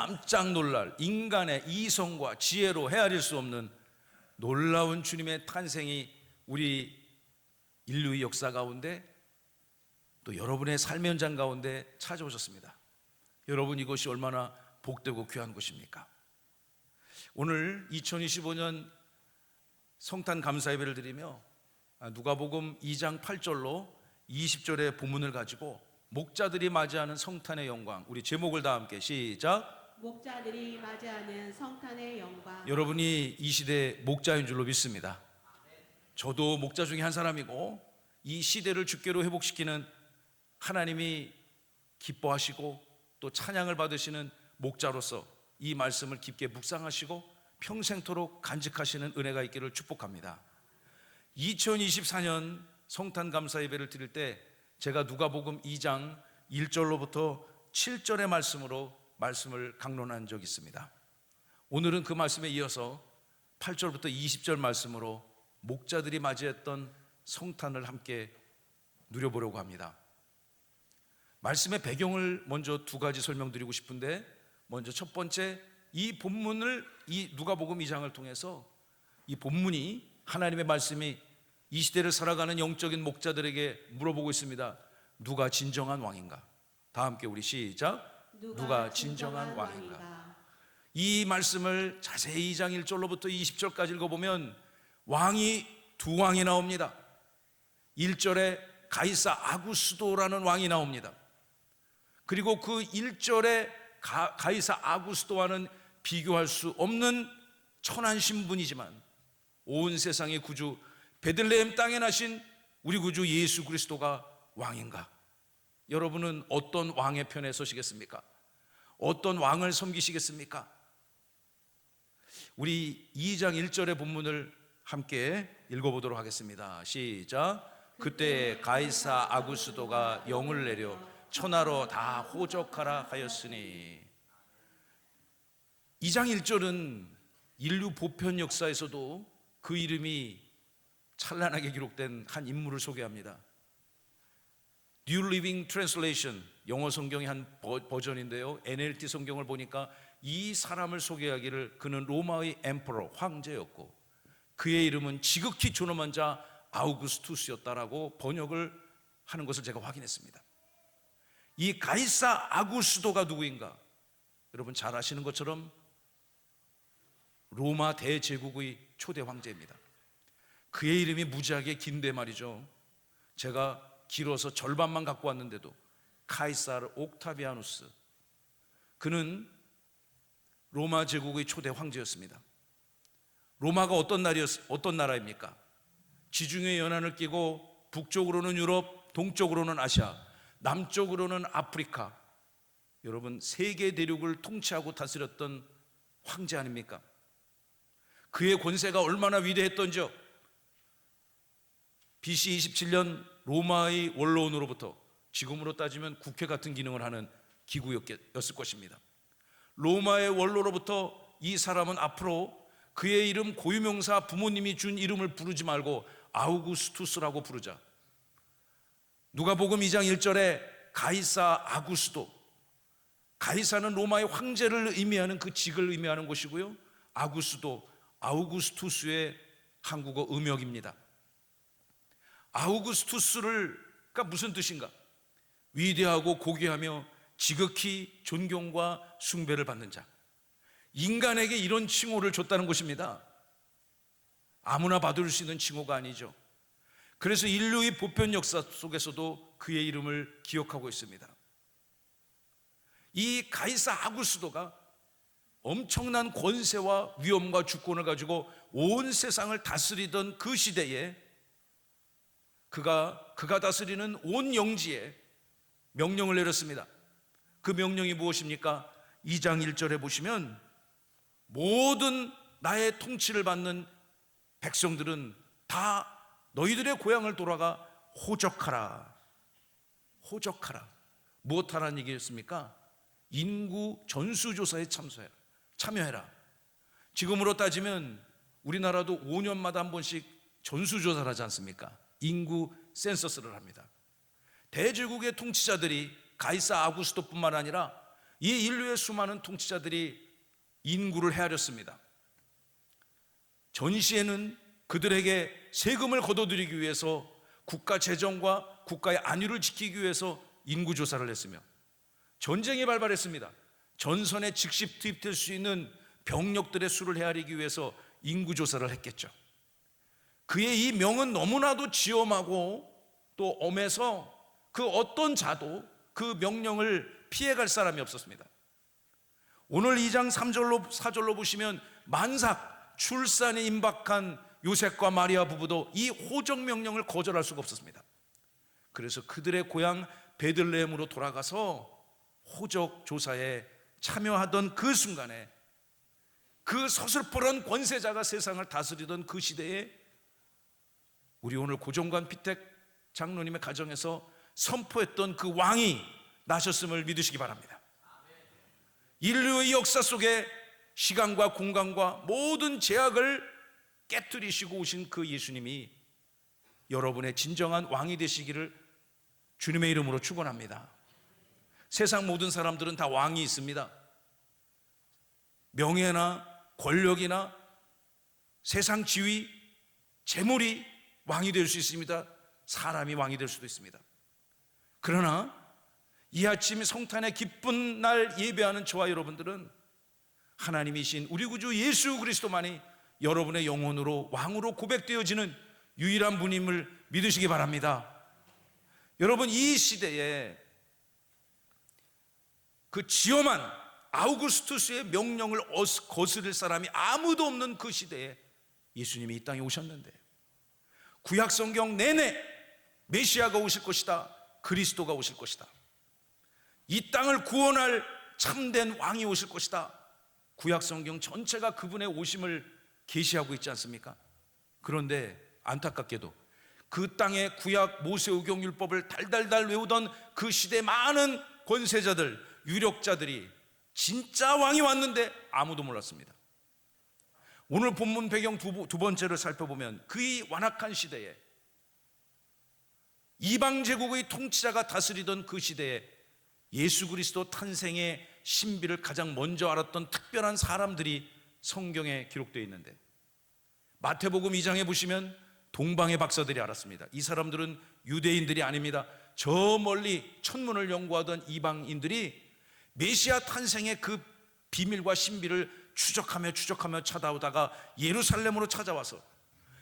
깜짝 놀랄 인간의 이성과 지혜로 헤아릴 수 없는 놀라운 주님의 탄생이 우리 인류의 역사 가운데 또 여러분의 삶의 현장 가운데 찾아오셨습니다. 여러분, 이것이 얼마나 복되고 귀한 것입니까? 오늘 2025년 성탄 감사 예배를 드리며 누가복음 2장 8절로 20절의 본문을 가지고 목자들이 맞이하는 성탄의 영광, 우리 제목을 다 함께 시작. 목자들이 맞이하는 성탄의 영광. 여러분이 이 시대의 목자인 줄로 믿습니다. 저도 목자 중에 한 사람이고, 이 시대를 주께로 회복시키는 하나님이 기뻐하시고 또 찬양을 받으시는 목자로서 이 말씀을 깊게 묵상하시고 평생토록 간직하시는 은혜가 있기를 축복합니다. 2024년 성탄 감사 예배를 드릴 때 제가 누가복음 2장 1절로부터 7절의 말씀으로 말씀을 강론한 적이 있습니다. 오늘은 그 말씀에 이어서 8절부터 20절 말씀으로 목자들이 맞이했던 성탄을 함께 누려보려고 합니다. 말씀의 배경을 먼저 두 가지 설명드리고 싶은데, 먼저 첫 번째, 이 본문을, 이 누가복음 2장을 통해서 이 본문이, 하나님의 말씀이 이 시대를 살아가는 영적인 목자들에게 물어보고 있습니다. 누가 진정한 왕인가? 다 함께 우리 시작. 누가 진정한 왕인가? 이 말씀을 자세히 2장 1절로부터 20절까지 읽어보면 왕이 두 왕이 나옵니다. 1절에 가이사 아구스도라는 왕이 나옵니다. 그리고 그 1절에 가이사 아구스도와는 비교할 수 없는 천한 신분이지만 온 세상의 구주 베들레헴 땅에 나신 우리 구주 예수 그리스도가 왕인가? 여러분은 어떤 왕의 편에 서시겠습니까? 어떤 왕을 섬기시겠습니까? 우리 2장 1절의 본문을 함께 읽어보도록 하겠습니다. 시작. 그때 가이사 아구스도가 영을 내려 천하로 다 호적하라 하였으니. 2장 1절은 인류 보편 역사에서도 그 이름이 찬란하게 기록된 한 인물을 소개합니다. New Living Translation, 영어 성경의 한 버전인데요, NLT 성경을 보니까 이 사람을 소개하기를 그는 로마의 엠퍼러, 황제였고 그의 이름은 지극히 존엄한 자 아우구스투스였다라고 번역을 하는 것을 제가 확인했습니다. 이 가이사 아구스도가 누구인가? 여러분 잘 아시는 것처럼 로마 대제국의 초대 황제입니다. 그의 이름이 무지하게 긴데 말이죠, 제가 길어서 절반만 갖고 왔는데도 카이사르 옥타비아누스, 그는 로마 제국의 초대 황제였습니다. 로마가 어떤 나라입니까? 지중해 연안을 끼고 북쪽으로는 유럽, 동쪽으로는 아시아, 남쪽으로는 아프리카, 여러분 세계 대륙을 통치하고 다스렸던 황제 아닙니까? 그의 권세가 얼마나 위대했던지요. BC 27년 로마의 원로원으로부터 지금으로 따지면 국회 같은 기능을 하는 기구였을 것입니다. 로마의 원로로부터 이 사람은 앞으로 그의 이름 고유명사, 부모님이 준 이름을 부르지 말고 아우구스투스라고 부르자. 누가복음 2장 1절에 가이사 아구스도, 가이사는 로마의 황제를 의미하는 그 직을 의미하는 것이고요, 아구스도, 아우구스투스의 한국어 음역입니다. 아우구스투스가 무슨 뜻인가? 위대하고 고귀하며 지극히 존경과 숭배를 받는 자. 인간에게 이런 칭호를 줬다는 것입니다. 아무나 받을 수 있는 칭호가 아니죠. 그래서 인류의 보편 역사 속에서도 그의 이름을 기억하고 있습니다. 이 가이사 아구스도가 엄청난 권세와 위엄과 주권을 가지고 온 세상을 다스리던 그 시대에 그가 다스리는 온 영지에 명령을 내렸습니다. 그 명령이 무엇입니까? 2장 1절에 보시면 모든 나의 통치를 받는 백성들은 다 너희들의 고향을 돌아가 호적하라. 호적하라. 무엇하라는 얘기였습니까? 인구 전수조사에 참여해라. 지금으로 따지면 우리나라도 5년마다 한 번씩 전수조사를 하지 않습니까? 인구 센서스를 합니다. 대제국의 통치자들이 가이사 아구스도뿐만 아니라 이 인류의 수많은 통치자들이 인구를 헤아렸습니다. 전시에는 그들에게 세금을 걷어들이기 위해서 국가 재정과 국가의 안위를 지키기 위해서 인구조사를 했으며, 전쟁이 발발했습니다. 전선에 즉시 투입될 수 있는 병력들의 수를 헤아리기 위해서 인구조사를 했겠죠. 그의 이 명은 너무나도 지엄하고 또 엄해서 그 어떤 자도 그 명령을 피해갈 사람이 없었습니다. 오늘 2장 3절로 4절로 보시면 만삭 출산에 임박한 요셉과 마리아 부부도 이 호적 명령을 거절할 수가 없었습니다. 그래서 그들의 고향 베들레헴으로 돌아가서 호적 조사에 참여하던 그 순간에, 그 서슬퍼런 권세자가 세상을 다스리던 그 시대에 우리 오늘 고종관 피택 장로님의 가정에서 선포했던 그 왕이 나셨음을 믿으시기 바랍니다. 인류의 역사 속에 시간과 공간과 모든 제약을 깨뜨리시고 오신 그 예수님이 여러분의 진정한 왕이 되시기를 주님의 이름으로 축원합니다. 세상 모든 사람들은 다 왕이 있습니다. 명예나 권력이나 세상 지위, 재물이 왕이 될 수 있습니다. 사람이 왕이 될 수도 있습니다. 그러나 이 아침 성탄의 기쁜 날 예배하는 저와 여러분들은 하나님이신 우리 구주 예수 그리스도만이 여러분의 영혼으로 왕으로 고백되어지는 유일한 분임을 믿으시기 바랍니다. 여러분, 이 시대에 그 지엄한 아우구스투스의 명령을 거스를 사람이 아무도 없는 그 시대에 예수님이 이 땅에 오셨는데, 구약 성경 내내 메시아가 오실 것이다, 그리스도가 오실 것이다, 이 땅을 구원할 참된 왕이 오실 것이다, 구약 성경 전체가 그분의 오심을 계시하고 있지 않습니까? 그런데 안타깝게도 그 땅의 구약 모세오경 율법을 달달달 외우던 그 시대 많은 권세자들, 유력자들이 진짜 왕이 왔는데 아무도 몰랐습니다. 오늘 본문 배경 두 번째를 살펴보면 그 완악한 시대에, 이방 제국의 통치자가 다스리던 그 시대에 예수 그리스도 탄생의 신비를 가장 먼저 알았던 특별한 사람들이 성경에 기록되어 있는데, 마태복음 2장에 보시면 동방의 박사들이 알았습니다. 이 사람들은 유대인들이 아닙니다. 저 멀리 천문을 연구하던 이방인들이 메시아 탄생의 그 비밀과 신비를 추적하며 찾아오다가 예루살렘으로 찾아와서,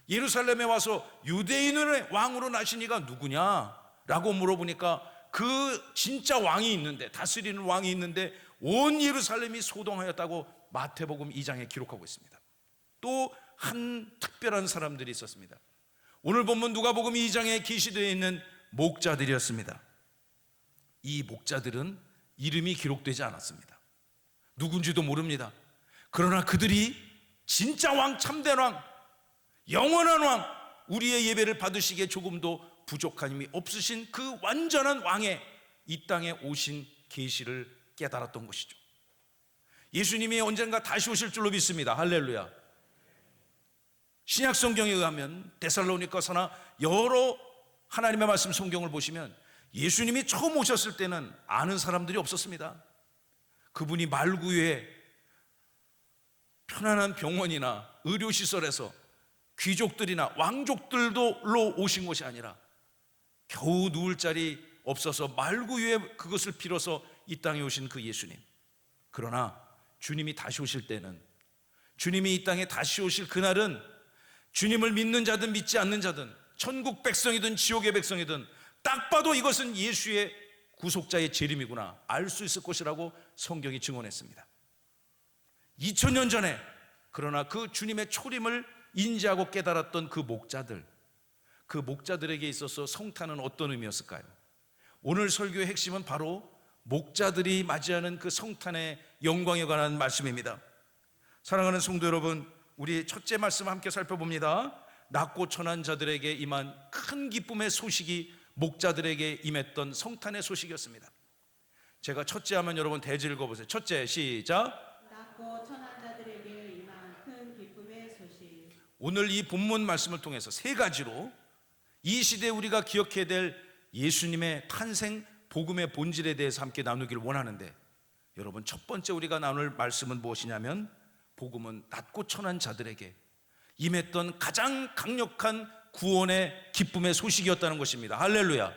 예루살렘에 와서 유대인의 왕으로 나신 이가 누구냐라고 물어보니까 그 진짜 왕이 있는데, 다스리는 왕이 있는데 온 예루살렘이 소동하였다고 마태복음 2장에 기록하고 있습니다. 또 한 특별한 사람들이 있었습니다. 오늘 본문 누가복음 2장에 계시되어 있는 목자들이었습니다. 이 목자들은 이름이 기록되지 않았습니다. 누군지도 모릅니다. 그러나 그들이 진짜 왕, 참된 왕, 영원한 왕, 우리의 예배를 받으시기에 조금도 부족한 힘이 없으신 그 완전한 왕의 이 땅에 오신 계시를 깨달았던 것이죠. 예수님이 언젠가 다시 오실 줄로 믿습니다. 할렐루야. 신약 성경에 의하면 데살로니가서나 여러 하나님의 말씀 성경을 보시면 예수님이 처음 오셨을 때는 아는 사람들이 없었습니다. 그분이 말구에 편안한 병원이나 의료시설에서 귀족들이나 왕족들로 오신 것이 아니라 겨우 누울 자리 없어서 말구 위에 그것을 빌어서 이 땅에 오신 그 예수님. 그러나 주님이 다시 오실 때는, 주님이 이 땅에 다시 오실 그날은 주님을 믿는 자든 믿지 않는 자든, 천국 백성이든 지옥의 백성이든 딱 봐도 이것은 예수의 구속자의 재림이구나 알 수 있을 것이라고 성경이 증언했습니다. 2000년 전에, 그러나 그 주님의 초림을 인지하고 깨달았던 그 목자들에게 있어서 성탄은 어떤 의미였을까요? 오늘 설교의 핵심은 바로 목자들이 맞이하는 그 성탄의 영광에 관한 말씀입니다. 사랑하는 성도 여러분, 우리 첫째 말씀 함께 살펴봅니다. 낮고 천한 자들에게 임한 큰 기쁨의 소식이 목자들에게 임했던 성탄의 소식이었습니다. 제가 첫째 하면 여러분 대지 읽어보세요. 첫째, 시작. 낮고 천한 자들에게 임한 큰 기쁨의 소식. 오늘 이 본문 말씀을 통해서 세 가지로 이 시대에 우리가 기억해야 될 예수님의 탄생 복음의 본질에 대해서 함께 나누기를 원하는데, 여러분, 첫 번째 우리가 나눌 말씀은 무엇이냐면, 복음은 낮고 천한 자들에게 임했던 가장 강력한 구원의 기쁨의 소식이었다는 것입니다. 할렐루야.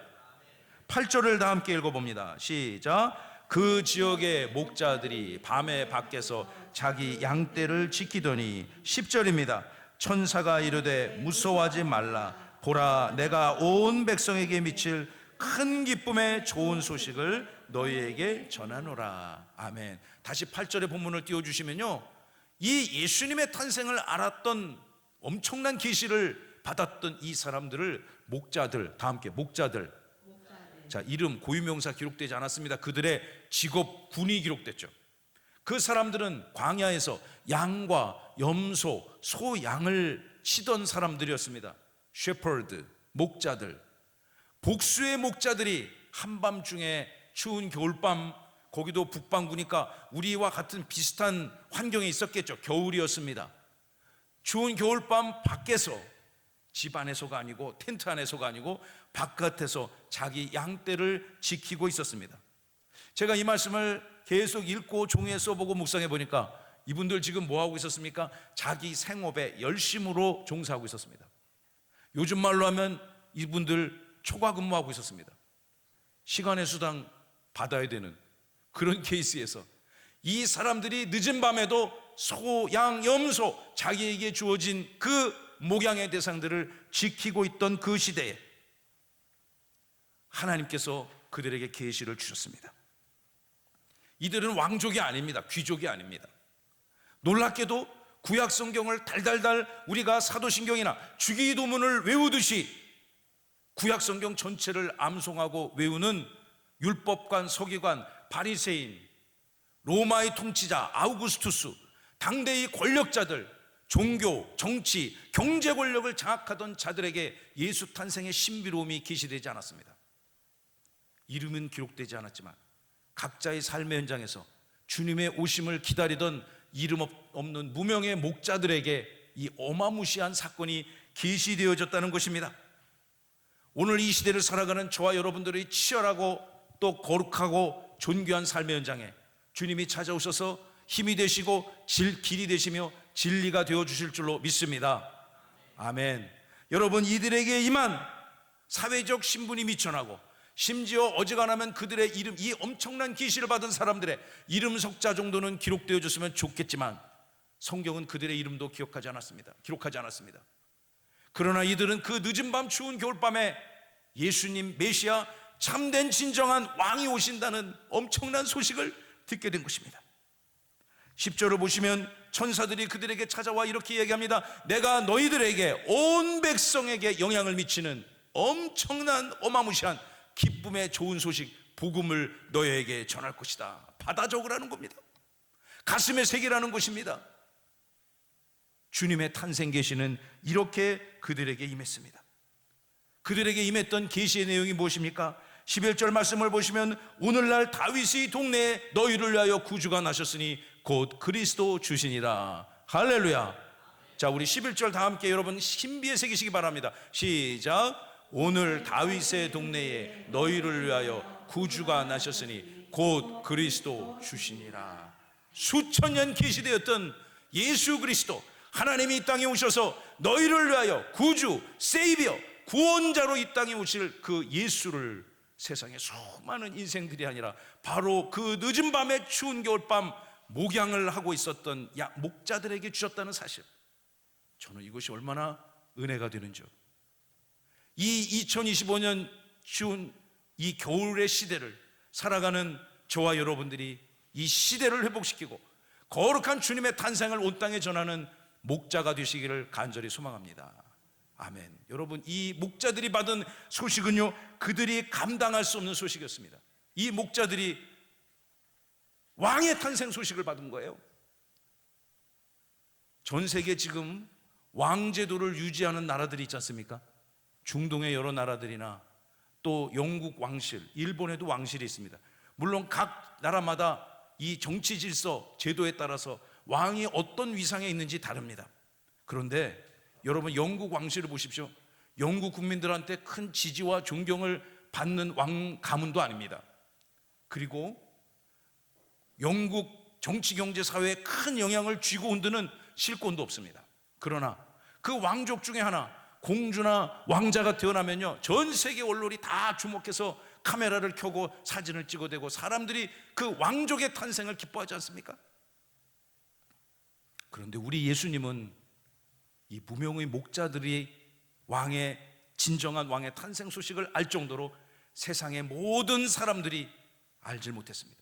8절을 다 함께 읽어봅니다. 시작. 그 지역의 목자들이 밤에 밖에서 자기 양떼를 지키더니, 10절입니다. 천사가 이르되 무서워하지 말라. 보라, 내가 온 백성에게 미칠 큰 기쁨의 좋은 소식을 너희에게 전하노라. 아멘. 다시 8절의 본문을 띄워주시면요, 이 예수님의 탄생을 알았던, 엄청난 계시를 받았던 이 사람들을 목자들, 다 함께 목자들. 자, 이름 고유명사 기록되지 않았습니다. 그들의 직업 군이 기록됐죠. 그 사람들은 광야에서 양과 염소, 소, 양을 치던 사람들이었습니다. 셰퍼드, 목자들. 복수의 목자들이 한밤중에 추운 겨울밤, 거기도 북반구니까 우리와 같은 비슷한 환경에 있었겠죠. 겨울이었습니다. 추운 겨울밤 밖에서, 집 안에서가 아니고 텐트 안에서가 아니고 바깥에서 자기 양떼를 지키고 있었습니다. 제가 이 말씀을 계속 읽고 종이에 써보고 묵상해 보니까 이분들 지금 뭐 하고 있었습니까? 자기 생업에 열심으로 종사하고 있었습니다. 요즘 말로 하면 이분들 초과 근무하고 있었습니다. 시간의 수당 받아야 되는 그런 케이스에서 이 사람들이 늦은 밤에도 소, 양, 염소, 자기에게 주어진 그 목양의 대상들을 지키고 있던 그 시대에 하나님께서 그들에게 계시를 주셨습니다. 이들은 왕족이 아닙니다. 귀족이 아닙니다. 놀랍게도 구약 성경을 달달달 우리가 사도신경이나 주기도문을 외우듯이 구약 성경 전체를 암송하고 외우는 율법관, 서기관, 바리새인, 로마의 통치자 아우구스투스, 당대의 권력자들, 종교, 정치, 경제 권력을 장악하던 자들에게 예수 탄생의 신비로움이 계시되지 않았습니다. 이름은 기록되지 않았지만 각자의 삶의 현장에서 주님의 오심을 기다리던 이름 없는 무명의 목자들에게 이 어마무시한 사건이 계시되어졌다는 것입니다. 오늘 이 시대를 살아가는 저와 여러분들의 치열하고 또 거룩하고 존귀한 삶의 현장에 주님이 찾아오셔서 힘이 되시고 길이 되시며 진리가 되어주실 줄로 믿습니다. 아멘. 여러분, 이들에게 임한 사회적 신분이 미천하고 심지어 어지간하면 그들의 이름, 이 엄청난 계시를 받은 사람들의 이름 석자 정도는 기록되어 줬으면 좋겠지만 성경은 그들의 이름도 기록하지 않았습니다. 그러나 이들은 그 늦은 밤 추운 겨울밤에 예수님 메시아 참된 진정한 왕이 오신다는 엄청난 소식을 듣게 된 것입니다. 10절을 보시면 천사들이 그들에게 찾아와 이렇게 얘기합니다. 내가 너희들에게 온 백성에게 영향을 미치는 엄청난 어마무시한 기쁨의 좋은 소식, 복음을 너희에게 전할 것이다. 받아 적으라는 겁니다. 가슴에 새기라는 것입니다. 주님의 탄생 계시는 이렇게 그들에게 임했습니다. 그들에게 임했던 계시의 내용이 무엇입니까? 11절 말씀을 보시면 오늘날 다윗의 동네에 너희를 위하여 구주가 나셨으니 곧 그리스도 주시니라. 할렐루야. 자, 우리 11절 다 함께 여러분 신비에 새기시기 바랍니다. 시작. 오늘 다윗의 동네에 너희를 위하여 구주가 나셨으니 곧 그리스도 주시니라. 수천 년 계시되었던 예수 그리스도, 하나님이 이 땅에 오셔서 너희를 위하여 구주, 세이비어, 구원자로 이 땅에 오실 그 예수를 세상에 수많은 인생들이 아니라 바로 그 늦은 밤에 추운 겨울밤 목양을 하고 있었던 목자들에게 주셨다는 사실, 저는 이것이 얼마나 은혜가 되는지요. 이 2025년 추운 이 겨울의 시대를 살아가는 저와 여러분들이 이 시대를 회복시키고 거룩한 주님의 탄생을 온 땅에 전하는 목자가 되시기를 간절히 소망합니다. 아멘. 여러분, 이 목자들이 받은 소식은요, 그들이 감당할 수 없는 소식이었습니다. 이 목자들이 왕의 탄생 소식을 받은 거예요. 전 세계 지금 왕제도를 유지하는 나라들이 있지 않습니까? 중동의 여러 나라들이나 또 영국 왕실, 일본에도 왕실이 있습니다. 물론 각 나라마다 이 정치 질서, 제도에 따라서 왕이 어떤 위상에 있는지 다릅니다. 그런데 여러분, 영국 왕실을 보십시오. 영국 국민들한테 큰 지지와 존경을 받는 왕 가문도 아닙니다. 그리고 영국 정치, 경제, 사회에 큰 영향을 쥐고 흔드는 실권도 없습니다. 그러나 그 왕족 중에 하나, 공주나 왕자가 태어나면요, 전 세계 언론이 다 주목해서 카메라를 켜고 사진을 찍어대고 사람들이 그 왕족의 탄생을 기뻐하지 않습니까? 그런데 우리 예수님은 이 무명의 목자들이 진정한 왕의 탄생 소식을 알 정도로 세상의 모든 사람들이 알질 못했습니다.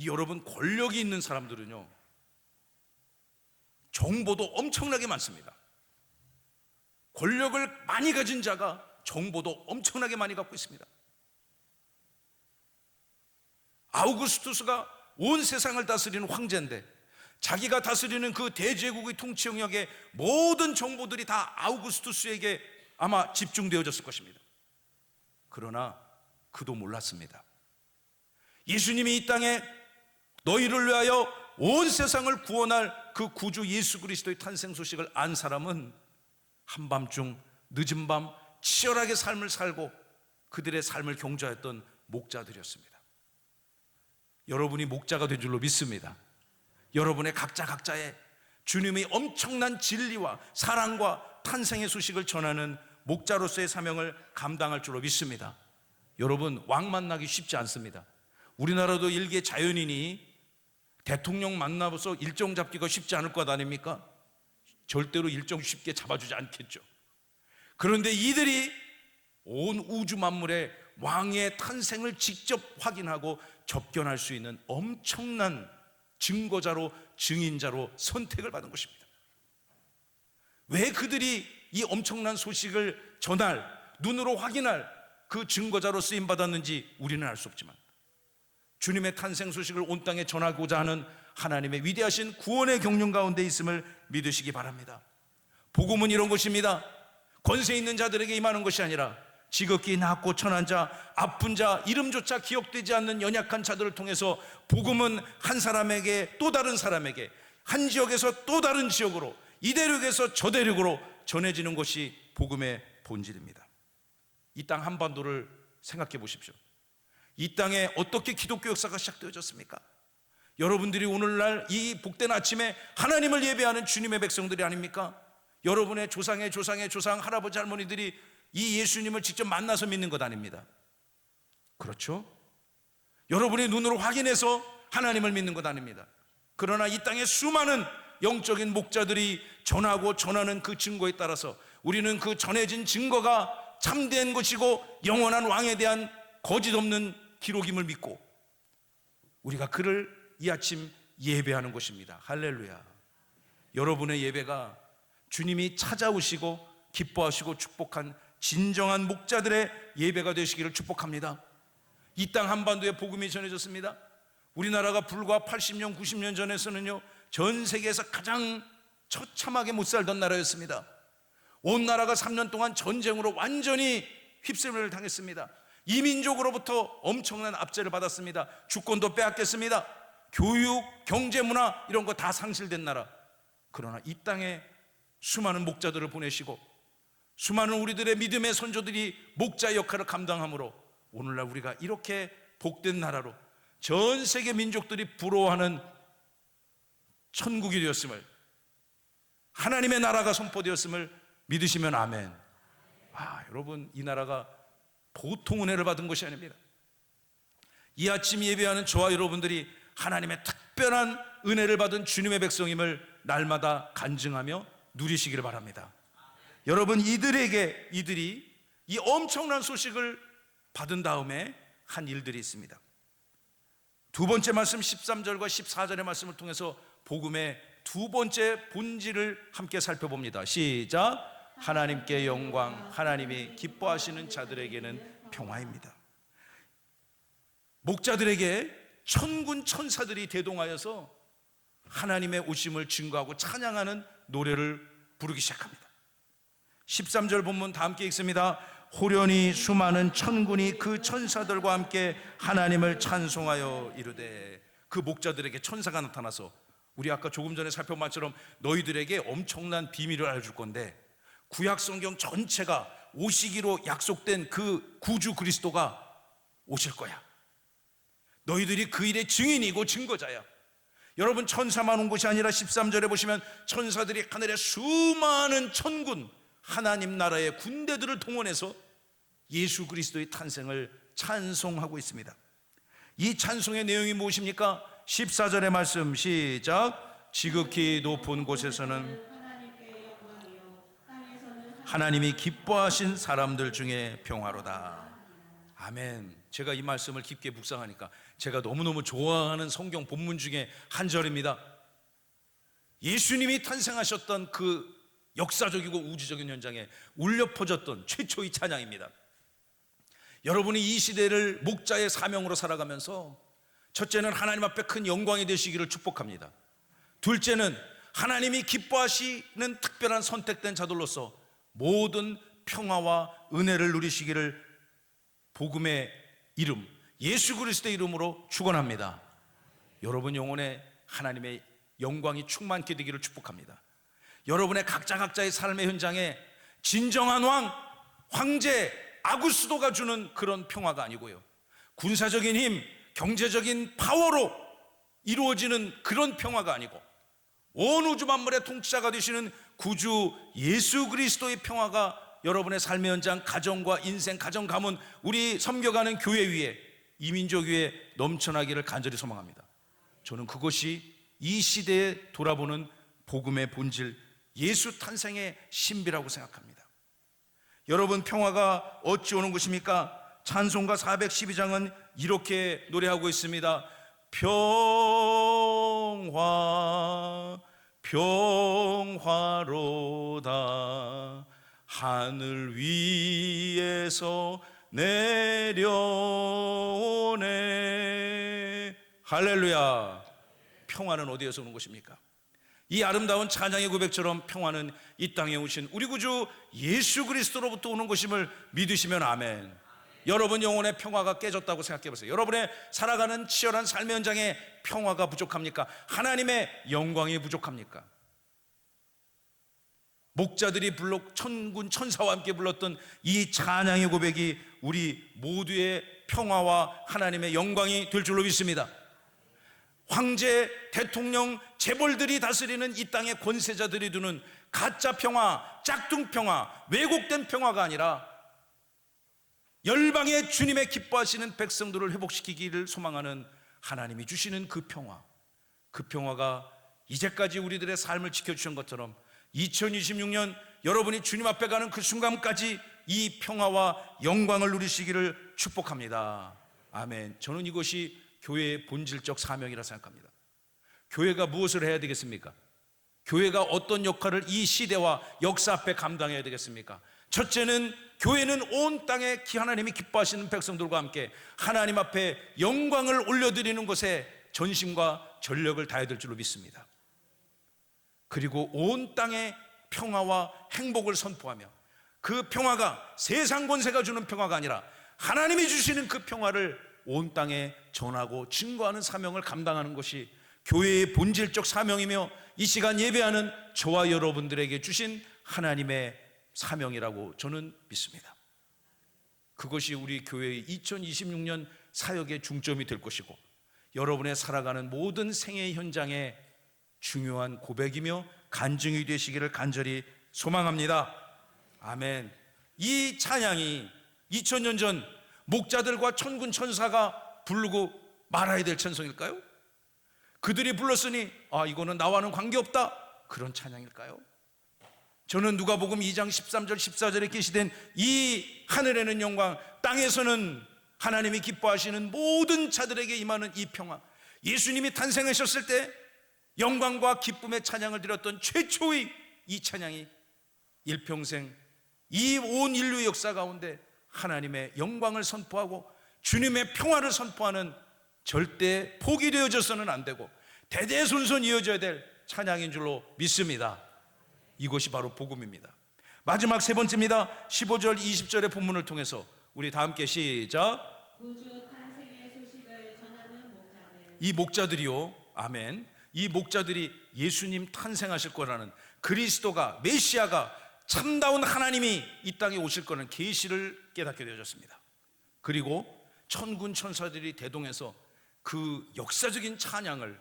여러분, 권력이 있는 사람들은요, 정보도 엄청나게 많습니다. 권력을 많이 가진 자가 정보도 엄청나게 많이 갖고 있습니다. 아우구스투스가 온 세상을 다스리는 황제인데 자기가 다스리는 그 대제국의 통치 영역의 모든 정보들이 다 아우구스투스에게 아마 집중되어졌을 것입니다. 그러나 그도 몰랐습니다. 예수님이 이 땅에 너희를 위하여 온 세상을 구원할 그 구주 예수 그리스도의 탄생 소식을 안 사람은 한밤중 늦은 밤 치열하게 삶을 살고 그들의 삶을 경주하였던 목자들이었습니다. 여러분이 목자가 된 줄로 믿습니다. 여러분의 각자의 주님의 엄청난 진리와 사랑과 탄생의 소식을 전하는 목자로서의 사명을 감당할 줄로 믿습니다. 여러분, 왕 만나기 쉽지 않습니다. 우리나라도 일개 자연인이 대통령 만나서 일정 잡기가 쉽지 않을 것 아닙니까? 절대로 일정 쉽게 잡아주지 않겠죠. 그런데 이들이 온 우주 만물의 왕의 탄생을 직접 확인하고 접견할 수 있는 엄청난 증거자로, 증인자로 선택을 받은 것입니다. 왜 그들이 이 엄청난 소식을 전할, 눈으로 확인할 그 증거자로 쓰임받았는지 우리는 알 수 없지만 주님의 탄생 소식을 온 땅에 전하고자 하는 하나님의 위대하신 구원의 경륜 가운데 있음을 믿으시기 바랍니다. 복음은 이런 것입니다. 권세 있는 자들에게 임하는 것이 아니라 지극히 낮고 천한 자, 아픈 자, 이름조차 기억되지 않는 연약한 자들을 통해서 복음은 한 사람에게 또 다른 사람에게, 한 지역에서 또 다른 지역으로, 이 대륙에서 저 대륙으로 전해지는 것이 복음의 본질입니다. 이 땅 한반도를 생각해 보십시오. 이 땅에 어떻게 기독교 역사가 시작되어졌습니까? 여러분들이 오늘날 이 복된 아침에 하나님을 예배하는 주님의 백성들이 아닙니까? 여러분의 조상의 조상의 조상, 할아버지 할머니들이 이 예수님을 직접 만나서 믿는 것 아닙니다. 그렇죠? 여러분의 눈으로 확인해서 하나님을 믿는 것 아닙니다. 그러나 이 땅에 수많은 영적인 목자들이 전하고 전하는 그 증거에 따라서 우리는 그 전해진 증거가 참된 것이고 영원한 왕에 대한 거짓 없는 기록임을 믿고 우리가 그를 이 아침 예배하는 것입니다. 할렐루야. 여러분의 예배가 주님이 찾아오시고 기뻐하시고 축복한 진정한 목자들의 예배가 되시기를 축복합니다. 이 땅 한반도에 복음이 전해졌습니다. 우리나라가 불과 80년, 90년 전에서는요, 전 세계에서 가장 처참하게 못 살던 나라였습니다. 온 나라가 3년 동안 전쟁으로 완전히 휩쓸림을 당했습니다. 이민족으로부터 엄청난 압제를 받았습니다. 주권도 빼앗겼습니다. 교육, 경제, 문화 이런 거 다 상실된 나라. 그러나 이 땅에 수많은 목자들을 보내시고 수많은 우리들의 믿음의 선조들이 목자 역할을 감당함으로 오늘날 우리가 이렇게 복된 나라로 전 세계 민족들이 부러워하는 천국이 되었음을, 하나님의 나라가 선포되었음을 믿으시면 아멘. 여러분, 이 나라가 보통 은혜를 받은 것이 아닙니다. 이 아침 예배하는 저와 여러분들이 하나님의 특별한 은혜를 받은 주님의 백성임을 날마다 간증하며 누리시기를 바랍니다. 여러분, 이들이 이 엄청난 소식을 받은 다음에 한 일들이 있습니다. 두 번째 말씀 13절과 14절의 말씀을 통해서 복음의 두 번째 본질을 함께 살펴봅니다. 시작. 하나님께 영광, 하나님이 기뻐하시는 자들에게는 평화입니다. 목자들에게 천군 천사들이 대동하여서 하나님의 오심을 증거하고 찬양하는 노래를 부르기 시작합니다. 13절 본문 다 함께 읽습니다. 호련히 수많은 천군이 그 천사들과 함께 하나님을 찬송하여 이르되. 그 목자들에게 천사가 나타나서 우리 아까 조금 전에 살펴본 것처럼 너희들에게 엄청난 비밀을 알려줄 건데, 구약 성경 전체가 오시기로 약속된 그 구주 그리스도가 오실 거야. 너희들이 그 일의 증인이고 증거자야. 여러분, 천사만 온 것이 아니라 13절에 보시면 천사들이 하늘의 수많은 천군, 하나님 나라의 군대들을 동원해서 예수 그리스도의 탄생을 찬송하고 있습니다. 이 찬송의 내용이 무엇입니까? 14절의 말씀 시작. 지극히 높은 곳에서는 하나님께 영광이요 땅에서는 하나님이 기뻐하신 사람들 중에 평화로다. 아멘. 제가 이 말씀을 깊게 묵상하니까 제가 너무너무 좋아하는 성경 본문 중에 한 절입니다. 예수님이 탄생하셨던 그 역사적이고 우주적인 현장에 울려 퍼졌던 최초의 찬양입니다. 여러분이 이 시대를 목자의 사명으로 살아가면서 첫째는 하나님 앞에 큰 영광이 되시기를 축복합니다. 둘째는 하나님이 기뻐하시는 특별한 선택된 자들로서 모든 평화와 은혜를 누리시기를 복음의 이름, 예수 그리스도의 이름으로 축원합니다. 여러분 영혼에 하나님의 영광이 충만케 되기를 축복합니다. 여러분의 각자의 삶의 현장에 진정한 황제 아구스도가 주는 그런 평화가 아니고요, 군사적인 힘, 경제적인 파워로 이루어지는 그런 평화가 아니고 온 우주 만물의 통치자가 되시는 구주 예수 그리스도의 평화가 여러분의 삶의 현장, 가정과 인생, 가정 가문, 우리 섬겨가는 교회 위에, 이민족 위에 넘쳐나기를 간절히 소망합니다. 저는 그것이 이 시대에 돌아보는 복음의 본질, 예수 탄생의 신비라고 생각합니다. 여러분, 평화가 어찌 오는 것입니까? 찬송가 412장은 이렇게 노래하고 있습니다. 평화 평화로다 하늘 위에서 내려오네. 할렐루야. 평화는 어디에서 오는 것입니까? 이 아름다운 찬양의 고백처럼 평화는 이 땅에 오신 우리 구주 예수 그리스도로부터 오는 것임을 믿으시면 아멘. 여러분 영혼의 평화가 깨졌다고 생각해 보세요. 여러분의 살아가는 치열한 삶의 현장에 평화가 부족합니까? 하나님의 영광이 부족합니까? 목자들이 불러 천군 천사와 함께 불렀던 이 찬양의 고백이 우리 모두의 평화와 하나님의 영광이 될 줄로 믿습니다. 황제, 대통령, 재벌들이 다스리는 이 땅의 권세자들이 두는 가짜 평화, 짝퉁 평화, 왜곡된 평화가 아니라 열방의 주님의 기뻐하시는 백성들을 회복시키기를 소망하는 하나님이 주시는 그 평화, 그 평화가 이제까지 우리들의 삶을 지켜주신 것처럼 2026년 여러분이 주님 앞에 가는 그 순간까지 이 평화와 영광을 누리시기를 축복합니다. 아멘. 저는 이것이 교회의 본질적 사명이라 생각합니다. 교회가 무엇을 해야 되겠습니까? 교회가 어떤 역할을 이 시대와 역사 앞에 감당해야 되겠습니까? 첫째는 교회는 온 땅에 하나님이 기뻐하시는 백성들과 함께 하나님 앞에 영광을 올려드리는 것에 전심과 전력을 다해야 될 줄로 믿습니다. 그리고 온 땅에 평화와 행복을 선포하며 그 평화가 세상 권세가 주는 평화가 아니라 하나님이 주시는 그 평화를 온 땅에 전하고 증거하는 사명을 감당하는 것이 교회의 본질적 사명이며 이 시간 예배하는 저와 여러분들에게 주신 하나님의 사명이라고 저는 믿습니다. 그것이 우리 교회의 2026년 사역의 중점이 될 것이고 여러분의 살아가는 모든 생애 현장에 중요한 고백이며 간증이 되시기를 간절히 소망합니다. 아멘. 이 찬양이 2000년 전 목자들과 천군 천사가 부르고 말아야 될 찬송일까요? 그들이 불렀으니 이거는 나와는 관계없다, 그런 찬양일까요? 저는 누가복음 2장 13절 14절에 계시된 이 하늘에는 영광, 땅에서는 하나님이 기뻐하시는 모든 자들에게 임하는 이 평화, 예수님이 탄생하셨을 때 영광과 기쁨의 찬양을 드렸던 최초의 이 찬양이 일평생 이 온 인류의 역사 가운데 하나님의 영광을 선포하고 주님의 평화를 선포하는 절대 포기되어져서는 안 되고 대대손손 이어져야 될 찬양인 줄로 믿습니다. 이것이 바로 복음입니다. 마지막 세 번째입니다. 15절 20절의 본문을 통해서 우리 다 함께 시작. 우주 탄생의 소식을 전하는 목자들. 이 목자들이요, 아멘, 이 목자들이 예수님 탄생하실 거라는, 그리스도가, 메시아가, 참다운 하나님이 이 땅에 오실 거는 계시를 깨닫게 되어졌습니다. 그리고 천군 천사들이 대동해서 그 역사적인 찬양을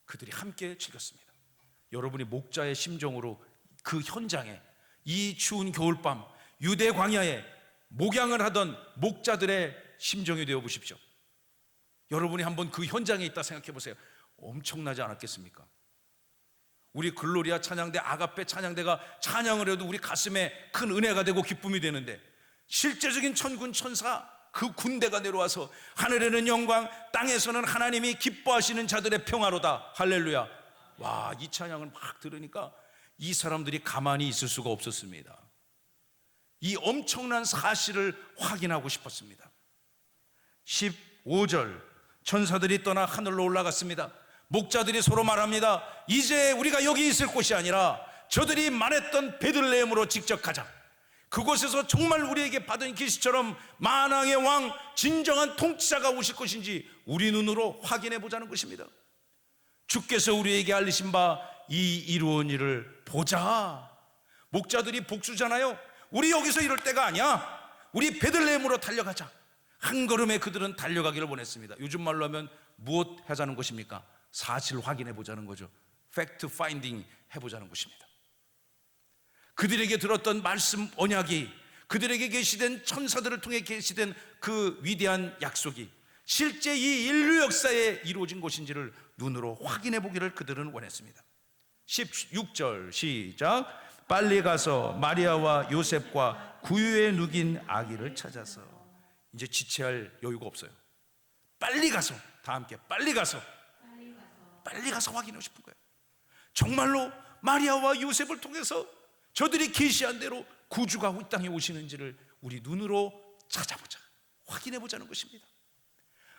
그들이 함께 즐겼습니다. 여러분이 목자의 심정으로 그 현장에 이 추운 겨울밤 유대 광야에 목양을 하던 목자들의 심정이 되어 보십시오. 여러분이 한번 그 현장에 있다 생각해 보세요. 엄청나지 않았겠습니까? 우리 글로리아 찬양대, 아가페 찬양대가 찬양을 해도 우리 가슴에 큰 은혜가 되고 기쁨이 되는데, 실제적인 천군 천사 그 군대가 내려와서 하늘에는 영광, 땅에서는 하나님이 기뻐하시는 자들의 평화로다, 할렐루야. 와, 이 찬양을 막 들으니까 이 사람들이 가만히 있을 수가 없었습니다. 이 엄청난 사실을 확인하고 싶었습니다. 15절, 천사들이 떠나 하늘로 올라갔습니다. 목자들이 서로 말합니다. 이제 우리가 여기 있을 곳이 아니라 저들이 말했던 베들레헴으로 직접 가자. 그곳에서 정말 우리에게 받은 계시처럼 만왕의 왕, 진정한 통치자가 오실 것인지 우리 눈으로 확인해 보자는 것입니다. 주께서 우리에게 알리신 바 이 이루어진 일을 보자. 목자들이 복수잖아요. 우리 여기서 이럴 때가 아니야. 우리 베들레헴으로 달려가자. 한 걸음에 그들은 달려가기를 원했습니다. 요즘 말로 하면 무엇 하자는 것입니까? 사실 확인해 보자는 거죠. 팩트 파인딩 해보자는 것입니다. 그들에게 들었던 말씀 언약이, 그들에게 계시된 천사들을 통해 계시된 그 위대한 약속이 실제 이 인류 역사에 이루어진 것인지를 눈으로 확인해 보기를 그들은 원했습니다. 16절 시작. 빨리 가서 마리아와 요셉과 구유에 누긴 아기를 찾아서. 이제 지체할 여유가 없어요. 빨리 가서, 다 함께 빨리 가서 확인하고 싶은 거예요. 정말로 마리아와 요셉을 통해서 저들이 계시한 대로 구주가 이 땅에 오시는지를 우리 눈으로 찾아보자, 확인해보자는 것입니다.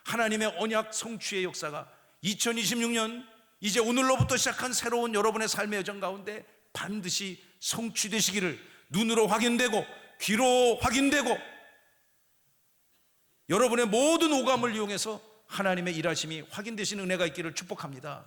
하나님의 언약 성취의 역사가 2026년 이제 오늘로부터 시작한 새로운 여러분의 삶의 여정 가운데 반드시 성취되시기를 눈으로 확인되고 귀로 확인되고 여러분의 모든 오감을 이용해서 하나님의 일하심이 확인되시는 은혜가 있기를 축복합니다.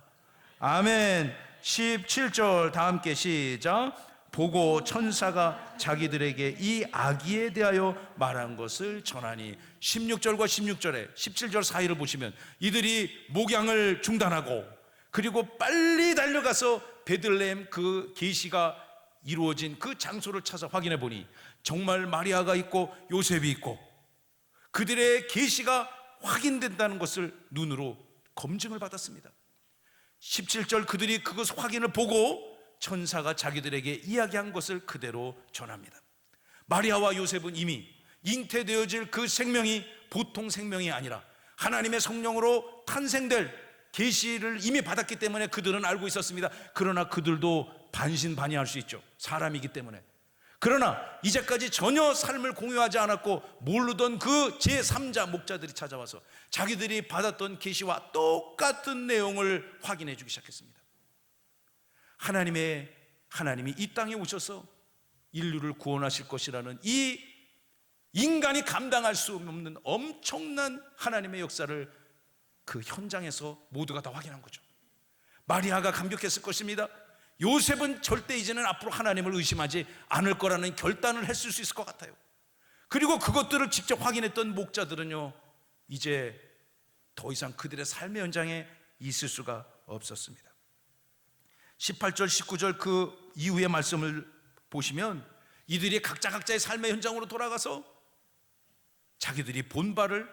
아멘. 17절 다 함께 시작. 보고 천사가 자기들에게 이 아기에 대하여 말한 것을 전하니. 16절과 16절에 17절 사이를 보시면 이들이 목양을 중단하고 그리고 빨리 달려가서 베들레헴 그 계시가 이루어진 그 장소를 찾아 확인해 보니 정말 마리아가 있고 요셉이 있고 그들의 계시가 확인된다는 것을 눈으로 검증을 받았습니다. 17절 그들이 그것 확인을 보고 천사가 자기들에게 이야기한 것을 그대로 전합니다. 마리아와 요셉은 이미 잉태되어질 그 생명이 보통 생명이 아니라 하나님의 성령으로 탄생될 계시를 이미 받았기 때문에 그들은 알고 있었습니다. 그러나 그들도 반신반의할 수 있죠. 사람이기 때문에. 그러나 이제까지 전혀 삶을 공유하지 않았고 모르던 그 제3자 목자들이 찾아와서 자기들이 받았던 계시와 똑같은 내용을 확인해 주기 시작했습니다. 하나님이 이 땅에 오셔서 인류를 구원하실 것이라는 이 인간이 감당할 수 없는 엄청난 하나님의 역사를 그 현장에서 모두가 다 확인한 거죠. 마리아가 감격했을 것입니다. 요셉은 절대 이제는 앞으로 하나님을 의심하지 않을 거라는 결단을 했을 수 있을 것 같아요. 그리고 그것들을 직접 확인했던 목자들은요, 이제 더 이상 그들의 삶의 현장에 있을 수가 없었습니다. 18절 19절 그 이후의 말씀을 보시면 이들이 각자의 삶의 현장으로 돌아가서 자기들이 본 바를,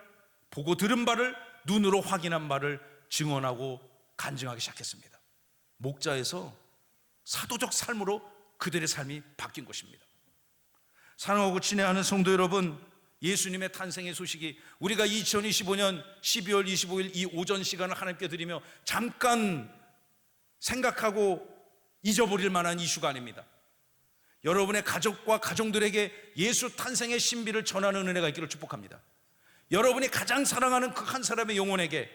보고 들은 바를, 눈으로 확인한 바를 증언하고 간증하기 시작했습니다. 목자에서 사도적 삶으로 그들의 삶이 바뀐 것입니다. 사랑하고 친애하는 성도 여러분, 예수님의 탄생의 소식이 우리가 2025년 12월 25일 이 오전 시간을 하나님께 드리며 잠깐 생각하고 잊어버릴 만한 이슈가 아닙니다. 여러분의 가족과 가정들에게 예수 탄생의 신비를 전하는 은혜가 있기를 축복합니다. 여러분이 가장 사랑하는 그 한 사람의 영혼에게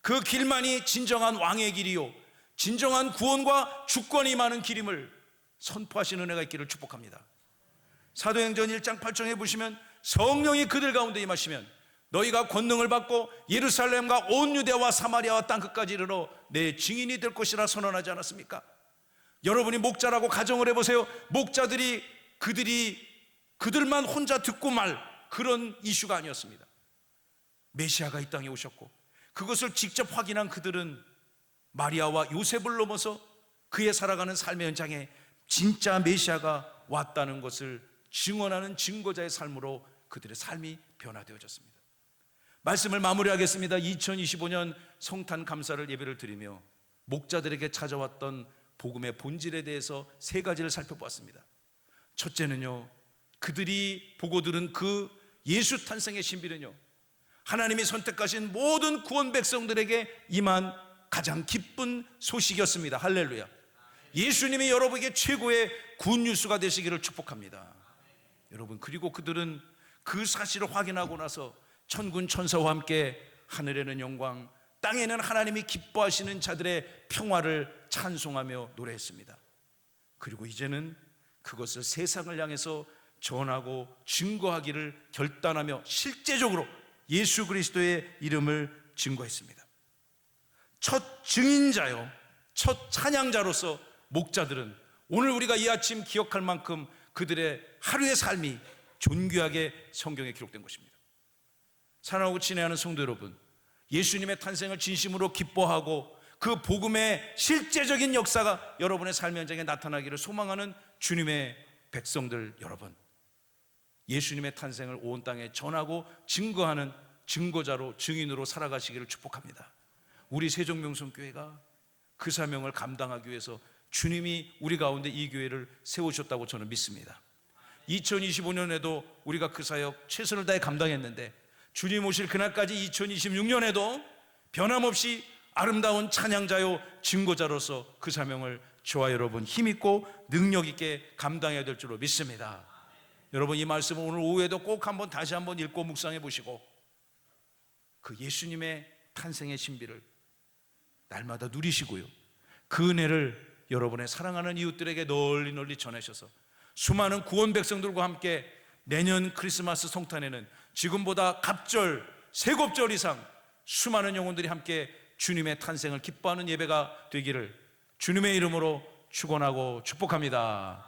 그 길만이 진정한 왕의 길이요 진정한 구원과 주권이 많은 길임을 선포하시는 은혜가 있기를 축복합니다. 사도행전 1장 8절에 보시면 성령이 그들 가운데 임하시면 너희가 권능을 받고 예루살렘과 온 유대와 사마리아와 땅끝까지 이르러 내 증인이 될 것이라 선언하지 않았습니까? 여러분이 목자라고 가정을 해보세요. 목자들이 그들만 혼자 듣고 말 그런 이슈가 아니었습니다. 메시아가 이 땅에 오셨고 그것을 직접 확인한 그들은 마리아와 요셉을 넘어서 그의 살아가는 삶의 현장에 진짜 메시아가 왔다는 것을 증언하는 증거자의 삶으로 그들의 삶이 변화되어졌습니다. 말씀을 마무리하겠습니다. 2025년 성탄 감사를 예배를 드리며 목자들에게 찾아왔던 복음의 본질에 대해서 세 가지를 살펴보았습니다. 첫째는요, 그들이 보고 들은 그 예수 탄생의 신비는요, 하나님이 선택하신 모든 구원 백성들에게 임한 가장 기쁜 소식이었습니다. 할렐루야. 예수님이 여러분에게 최고의 굿뉴스가 되시기를 축복합니다. 여러분, 그리고 그들은 그 사실을 확인하고 나서 천군 천사와 함께 하늘에는 영광, 땅에는 하나님이 기뻐하시는 자들의 평화를 찬송하며 노래했습니다. 그리고 이제는 그것을 세상을 향해서 전하고 증거하기를 결단하며 실제적으로 예수 그리스도의 이름을 증거했습니다. 첫 증인자요, 첫 찬양자로서 목자들은 오늘 우리가 이 아침 기억할 만큼 그들의 하루의 삶이 존귀하게 성경에 기록된 것입니다. 사랑하고 친애하는 성도 여러분, 예수님의 탄생을 진심으로 기뻐하고 그 복음의 실제적인 역사가 여러분의 삶의 현장에 나타나기를 소망하는 주님의 백성들 여러분, 예수님의 탄생을 온 땅에 전하고 증거하는 증거자로, 증인으로 살아가시기를 축복합니다. 우리 세종명성교회가 그 사명을 감당하기 위해서 주님이 우리 가운데 이 교회를 세우셨다고 저는 믿습니다. 2025년에도 우리가 그 사역 최선을 다해 감당했는데 주님 오실 그날까지 2026년에도 변함없이 아름다운 찬양자요 증거자로서 그 사명을 저와 여러분 힘있고 능력있게 감당해야 될 줄로 믿습니다. 여러분, 이 말씀을 오늘 오후에도 꼭 한번 다시 한번 읽고 묵상해 보시고 그 예수님의 탄생의 신비를 날마다 누리시고요, 그 은혜를 여러분의 사랑하는 이웃들에게 널리 널리 전하셔서 수많은 구원 백성들과 함께 내년 크리스마스 성탄에는 지금보다 갑절, 세곱절 이상 수많은 영혼들이 함께 주님의 탄생을 기뻐하는 예배가 되기를 주님의 이름으로 축원하고 축복합니다.